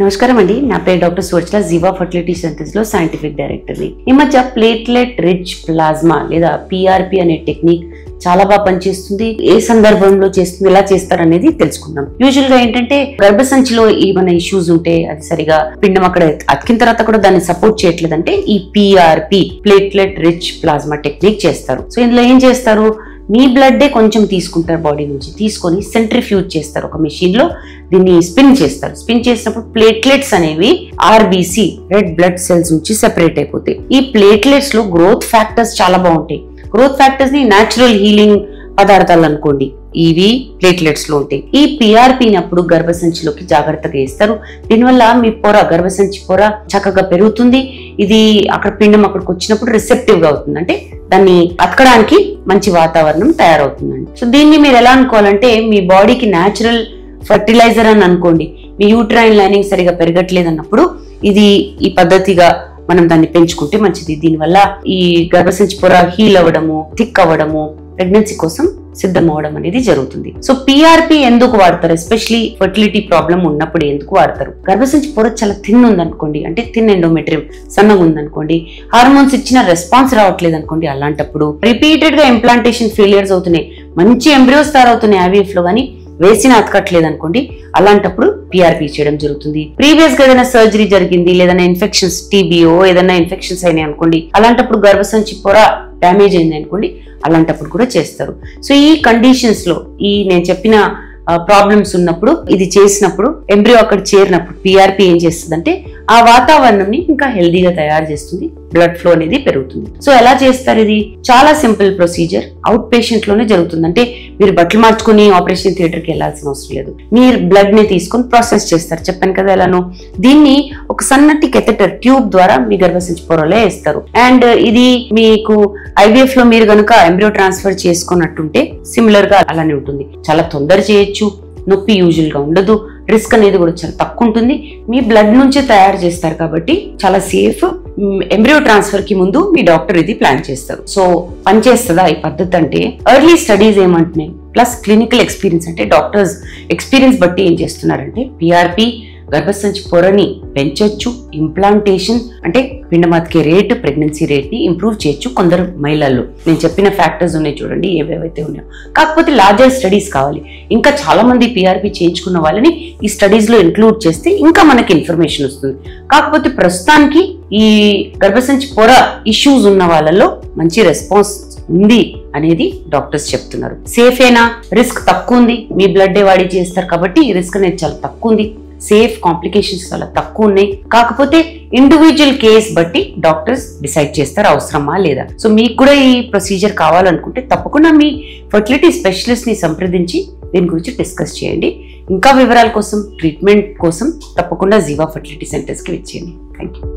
నమస్కారం అండి, నా పేరు డాక్టర్ సువర్చల, జీవా ఫర్టిలిటీ సెంటర్స్ లో సైంటిఫిక్ డైరెక్టర్ని. ఈ మధ్య ప్లేట్లెట్ రిచ్ ప్లాజ్మా లేదా PRP అనే టెక్నిక్ చాలా బాగా పనిచేస్తుంది. ఏ సందర్భంలో చేస్తుంది, ఎలా చేస్తారు అనేది తెలుసుకుందాం. యూజువల్ గా ఏంటంటే గర్భసంచిలో ఏమైనా ఇష్యూస్ ఉంటే అది సరిగా పిండం అక్కడ అతికిన తర్వాత కూడా దాన్ని సపోర్ట్ చేయట్లేదంటే ఈ PRP platelet rich plasma technique చేస్తారు. సో ఇందులో ఏం చేస్తారు, మీ బ్లడ్ కొంచెం తీసుకుంటారు, బాడీ నుంచి తీసుకొని సెంట్రిఫ్యూజ్ చేస్తారు ఒక మెషిన్ లో, దీన్ని స్పిన్ చేస్తారు. స్పిన్ చేసినప్పుడు ప్లేట్లెట్స్ అనేవి RBC రెడ్ బ్లడ్ సెల్స్ నుంచి సెపరేట్ అయిపోతాయి. ఈ ప్లేట్లెట్స్ లో గ్రోత్ ఫ్యాక్టర్స్ చాలా బాగుంటాయి. గ్రోత్ ఫ్యాక్టర్స్ ని న్యాచురల్ హీలింగ్ పదార్థాలు అనుకోండి, ఇవి ప్లేట్లెట్స్ లో ఉంటాయి. ఈ PRP అప్పుడు గర్భసంచిలోకి జాగ్రత్తగా వేస్తారు. దీనివల్ల మీ పొర, గర్భసంచి పొర చక్కగా పెరుగుతుంది. ఇది అక్కడ పిండం అక్కడికి వచ్చినప్పుడు రిసెప్టివ్ గా అవుతుంది, అంటే దాన్ని అతకడానికి మంచి వాతావరణం తయారవుతుందండి. సో దీన్ని మీరు ఎలా అనుకోవాలంటే మీ బాడీకి న్యాచురల్ ఫర్టిలైజర్ అని అనుకోండి. మీ యూట్రైన్ లైనింగ్ సరిగా పెరగట్లేదు అన్నప్పుడు ఇది ఈ పద్ధతిగా మనం దాన్ని పెంచుకుంటే మంచిది. దీనివల్ల ఈ గర్భసంచి పొర హీల్ అవ్వడము, థిక్ అవ్వడము, ప్రెగ్నెన్సీ కోసం సిద్ధం అవడం అనేది జరుగుతుంది. సో PRP ఎందుకు వాడతారు, ఎస్పెషలీ ఫర్టిలిటీ ప్రాబ్లం ఉన్నప్పుడు ఎందుకు వాడతారు? గర్భసంచి పొర చాలా థిన్ ఉందనుకోండి, అంటే థిన్ ఎండోమెట్రియం సన్నగా ఉందనుకోండి, హార్మోన్స్ ఇచ్చిన రెస్పాన్స్ రావట్లేదు అనుకోండి, అలాంటప్పుడు రిపీటెడ్ గా ఇంప్లాంటేషన్ ఫెయిలియర్స్ అవుతున్నాయి, మంచి ఎంబ్రియోస్ తయారవుతున్నాయి IVF లో, కానీ వేసిన అతకట్లేదు అనుకోండి, అలాంటప్పుడు PRP చేయడం జరుగుతుంది. ప్రీవియస్ గా ఏదైనా సర్జరీ జరిగింది, లేదన్నా ఇన్ఫెక్షన్స్, TBO ఏదైనా ఇన్ఫెక్షన్స్ అయినాయి అనుకోండి, అలాంటప్పుడు గర్భసంచి పొర డ్యామేజ్ అయింది అనుకోండి, అలాంటప్పుడు కూడా చేస్తారు. సో ఈ కండిషన్స్ లో ఈ నేను చెప్పిన ప్రాబ్లమ్స్ ఉన్నప్పుడు ఇది చేసినప్పుడు, ఎంబ్రియో అక్కడ చేరినప్పుడు PRP ఏం చేస్తుంది అంటే ఆ వాతావరణంని ఇంకా హెల్దీగా తయారు చేస్తుంది, బ్లడ్ ఫ్లో అనేది పెరుగుతుంది. సో ఎలా చేస్తారు? ఇది చాలా సింపుల్ ప్రొసీజర్, అవుట్ పేషెంట్ లోనే జరుగుతుంది. అంటే మీరు బట్టలు మార్చుకుని ఆపరేషన్ థియేటర్ కి వెళ్లాల్సిన అవసరం లేదు. మీరు బ్లడ్ ని తీసుకొని ప్రాసెస్ చేస్తారు, చెప్పాను కదా ఎలానో. దీన్ని ఒక సన్నటి కెథెటర్ ట్యూబ్ ద్వారా మీ గర్భసంచి పొరలో వేస్తారు. అండ్ ఇది మీకు IVF లో మీరు కనుక ఎంబ్రియో ట్రాన్స్ఫర్ చేసుకున్నట్టుంటే సిమిలర్ గా అలానే ఉంటుంది. చాలా తొందర చేయొచ్చు, నొప్పి యూజువల్ గా ఉండదు, రిస్క్ అనేది కూడా చాలా తక్కువ ఉంటుంది. మీ బ్లడ్ నుంచే తయారు చేస్తారు కాబట్టి చాలా సేఫ్. ఎంబ్రియో ట్రాన్స్ఫర్ కి ముందు మీ డాక్టర్ ఇది ప్లాన్ చేస్తారు. సో పనిచేస్తుందా ఈ పద్ధతి అంటే? ఎర్లీ స్టడీస్ ఏమంటున్నాయి, ప్లస్ క్లినికల్ ఎక్స్పీరియన్స్, అంటే డాక్టర్స్ ఎక్స్పీరియన్స్ బట్టి ఏం చేస్తున్నారంటే PRP గర్భసంచి పొరని పెంచొచ్చు, ఇంప్లాంటేషన్ అంటే పిండమతికే రేటు, ప్రెగ్నెన్సీ రేట్ ని ఇంప్రూవ్ చేయొచ్చు కొందరు మహిళల్లో. నేను చెప్పిన ఫ్యాక్టర్స్ ఉన్నాయి చూడండి, ఏవేవైతే ఉన్నాయో. కాకపోతే లార్జర్ స్టడీస్ కావాలి. ఇంకా చాలా మంది PRP చేయించుకున్న వాళ్ళని ఈ స్టడీస్ లో ఇంక్లూడ్ చేస్తే ఇంకా మనకి ఇన్ఫర్మేషన్ వస్తుంది. కాకపోతే ప్రస్తుతానికి ఈ గర్భసంచి పొర ఇష్యూస్ ఉన్న వాళ్ళలో మంచి రెస్పాన్స్ ఉంది అనేది డాక్టర్స్ చెప్తున్నారు. సేఫేనా? రిస్క్ తక్కువ ఉంది, మీ బ్లడ్ వాడి చేస్తారు కాబట్టి రిస్క్ అనేది చాలా తక్కువ ఉంది. సేఫ్, కాంప్లికేషన్స్ చాలా తక్కువ ఉన్నాయి. కాకపోతే ఇండివిజువల్ కేస్ బట్టి డాక్టర్స్ డిసైడ్ చేస్తారు అవసరమా లేదా. సో మీకు కూడా ఈ ప్రొసీజర్ కావాలనుకుంటే తప్పకుండా మీ ఫర్టిలిటీ స్పెషలిస్ట్ ని సంప్రదించి దీని గురించి డిస్కస్ చేయండి. ఇంకా వివరాల కోసం, ట్రీట్మెంట్ కోసం తప్పకుండా జీవా ఫర్టిలిటీ సెంటర్స్ కి వచ్చేయండి. Thank you.